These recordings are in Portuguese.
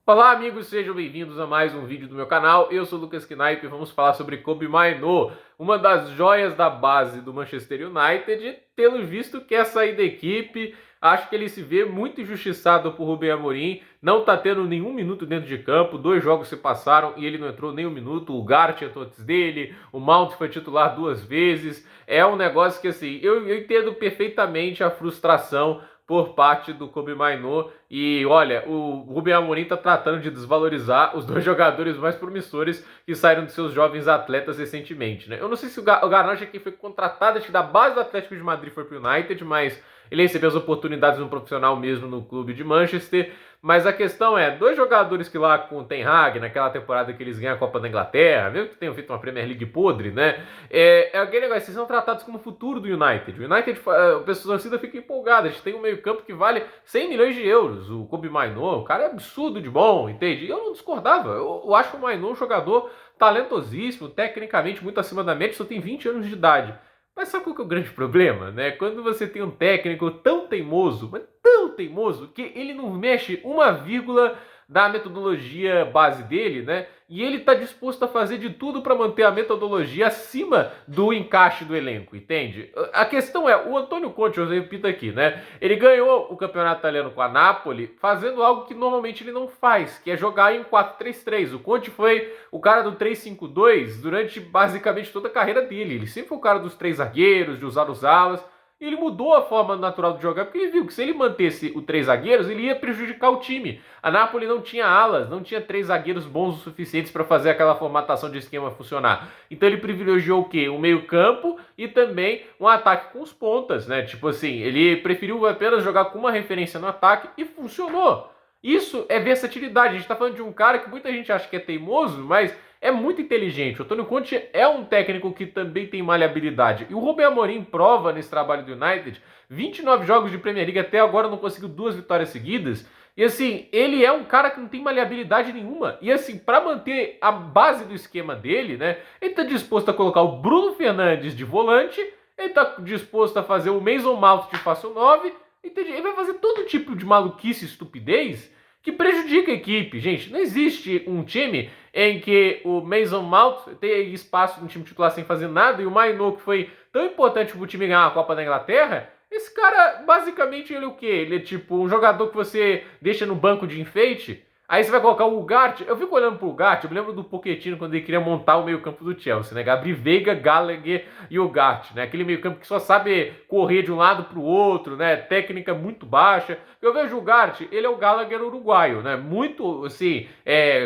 Olá amigos, sejam bem-vindos a mais um vídeo do meu canal. Eu sou o Lucas Knipe e vamos falar sobre Kobbie Mainoo, uma das joias da base do Manchester United. Pelo visto quer sair da equipe, acho que ele se vê muito injustiçado por Ruben Amorim, não tá tendo nenhum minuto dentro de campo, 2 jogos se passaram e ele não entrou nem um minuto, o Gart entrou antes dele, o Mount foi titular 2 vezes, é um negócio que assim, eu entendo perfeitamente a frustração por parte do Kobbie Mainoo. E olha, o Ruben Amorim está tratando de desvalorizar os dois jogadores mais promissores que saíram dos seus jovens atletas recentemente, né? Eu não sei se o Garnacho aqui foi contratado, acho que da base do Atlético de Madrid foi para o United, mas ele recebeu as oportunidades no profissional mesmo no clube de Manchester. Mas a questão é, dois jogadores que lá com o Ten Hag, naquela temporada que eles ganham a Copa da Inglaterra, mesmo que tenham feito uma Premier League podre, né? É aquele negócio, eles são tratados como o futuro do United. O United, o pessoal torcida fica empolgada, a gente tem um meio campo que vale 100 milhões de euros. O Kobbie Mainoo, o cara é absurdo de bom, entende? E eu não discordava, eu acho o Mainoo um jogador talentosíssimo, tecnicamente muito acima da média, só tem 20 anos de idade. Mas sabe qual que é o grande problema, né? Quando você tem um técnico tão teimoso, mas tão teimoso, que ele não mexe uma vírgula da metodologia base dele, né? E ele está disposto a fazer de tudo para manter a metodologia acima do encaixe do elenco, entende? A questão é, o Antônio Conte, eu repito aqui, né? Ele ganhou o campeonato italiano com a Napoli fazendo algo que normalmente ele não faz, que é jogar em 4-3-3. O Conte foi o cara do 3-5-2 durante basicamente toda a carreira dele. Ele sempre foi o cara dos três zagueiros, de usar os alas. E ele mudou a forma natural de jogar, porque ele viu que se ele mantesse os três zagueiros, ele ia prejudicar o time. A Napoli não tinha alas, não tinha três zagueiros bons o suficientes para fazer aquela formatação de esquema funcionar. Então ele privilegiou o quê? O meio-campo e também um ataque com os pontas, né? Tipo assim, ele preferiu apenas jogar com uma referência no ataque e funcionou. Isso é versatilidade. A gente tá falando de um cara que muita gente acha que é teimoso, mas é muito inteligente. O Antônio Conte é um técnico que também tem maleabilidade. E o Ruben Amorim prova nesse trabalho do United. 29 jogos de Premier League até agora não conseguiu 2 vitórias seguidas. E assim, ele é um cara que não tem maleabilidade nenhuma. E assim, para manter a base do esquema dele, né? Ele tá disposto a colocar o Bruno Fernandes de volante, ele tá disposto a fazer o Mason Mount de falso 9, entende? Ele vai fazer todo tipo de maluquice e estupidez que prejudica a equipe. Gente, não existe um time em que o Mason Mount tem espaço no time titular sem fazer nada e o Mainoo, que foi tão importante para o time ganhar a Copa da Inglaterra, esse cara, basicamente, ele é o quê? Ele é tipo um jogador que você deixa no banco de enfeite. Aí você vai colocar o Ugarte. Eu fico olhando pro Ugarte, eu me lembro do Pochettino quando ele queria montar o meio-campo do Chelsea, né? Gabriel Veiga, Gallagher e Ugarte, né? Aquele meio-campo que só sabe correr de um lado pro outro, né? Técnica muito baixa. Eu vejo o Ugarte, ele é o Gallagher uruguaio, né? Muito, assim,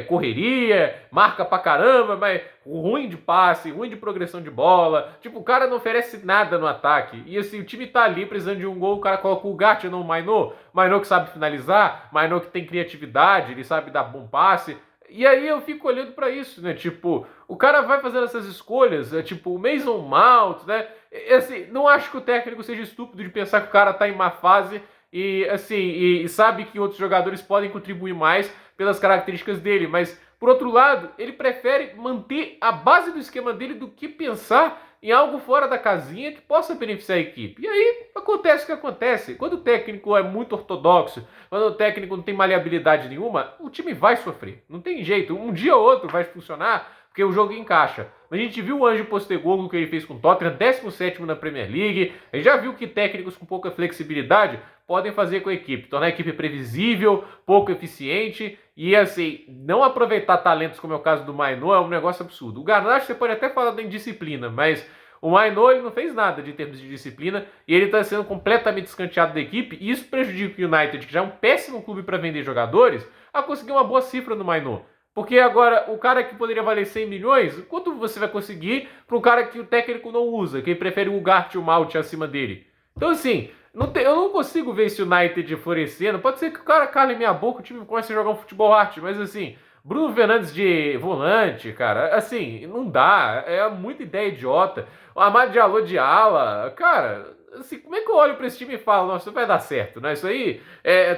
correria, marca pra caramba, mas ruim de passe, ruim de progressão de bola. Tipo, o cara não oferece nada no ataque. E assim, o time tá ali precisando de um gol, o cara coloca o Ugarte, não o Mainoo. Mainoo que sabe finalizar, Mainoo que tem criatividade, ele sabe dar bom passe. E aí eu fico olhando para isso, né? Tipo, o cara vai fazendo essas escolhas, tipo, o Mason Mount, né? E, assim, não acho que o técnico seja estúpido de pensar que o cara tá em má fase e assim, e sabe que outros jogadores podem contribuir mais pelas características dele, mas por outro lado, ele prefere manter a base do esquema dele do que pensar em algo fora da casinha que possa beneficiar a equipe. E aí acontece o que acontece. Quando o técnico é muito ortodoxo, quando o técnico não tem maleabilidade nenhuma, o time vai sofrer. Não tem jeito. Um dia ou outro vai funcionar porque o jogo encaixa. A gente viu o Ange Postecoglou que ele fez com o Tottenham, 17º na Premier League. A gente já viu que técnicos com pouca flexibilidade podem fazer com a equipe, tornar a equipe previsível, pouco eficiente e assim, não aproveitar talentos como é o caso do Mainoo é um negócio absurdo. O Garnacho você pode até falar da indisciplina, mas o Mainoo ele não fez nada de termos de disciplina e ele está sendo completamente escanteado da equipe e isso prejudica o United, que já é um péssimo clube para vender jogadores, a conseguir uma boa cifra no Mainoo. Porque agora, o cara que poderia valer 100 milhões, quanto você vai conseguir para um cara que o técnico não usa, que prefere o Ugarte e o Mount acima dele? Então, assim, eu não consigo ver esse United florescendo. Pode ser que o cara cale minha boca, o time comece a jogar um futebol arte, mas assim, Bruno Fernandes de volante, cara, assim, não dá. É muita ideia idiota. O Amad Diallo de ala, cara, assim, como é que eu olho pra esse time e falo, nossa, isso vai dar certo, né? Isso aí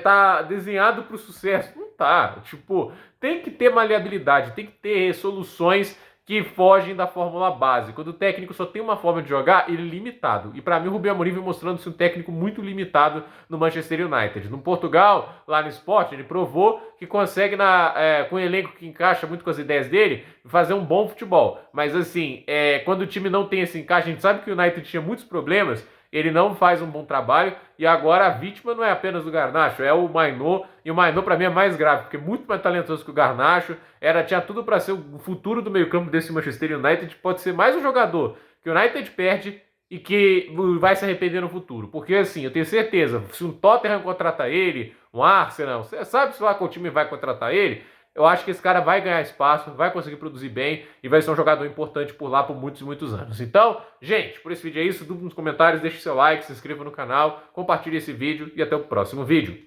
tá desenhado pro sucesso. Não tá. Tipo, tem que ter maleabilidade, tem que ter soluções que fogem da fórmula base. Quando o técnico só tem uma forma de jogar, ele é limitado. E para mim o Rubem Amorim vem mostrando-se um técnico muito limitado no Manchester United. No Portugal, lá no Sport, ele provou que consegue, com um elenco que encaixa muito com as ideias dele, fazer um bom futebol. Mas assim, quando o time não tem esse encaixe, a gente sabe que o United tinha muitos problemas, ele não faz um bom trabalho e agora a vítima não é apenas o Garnacho, é o Mainô, e o Mainô para mim é mais grave, porque é muito mais talentoso que o Garnacho, tinha tudo para ser o futuro do meio-campo desse Manchester United, pode ser mais um jogador que o United perde e que vai se arrepender no futuro, porque assim, eu tenho certeza, se um Tottenham contratar ele, um Arsenal, você sabe se lá qual time vai contratar ele, eu acho que esse cara vai ganhar espaço, vai conseguir produzir bem e vai ser um jogador importante por lá por muitos e muitos anos. Então, gente, por esse vídeo é isso. Dúvida nos comentários, deixe seu like, se inscreva no canal, compartilhe esse vídeo e até o próximo vídeo.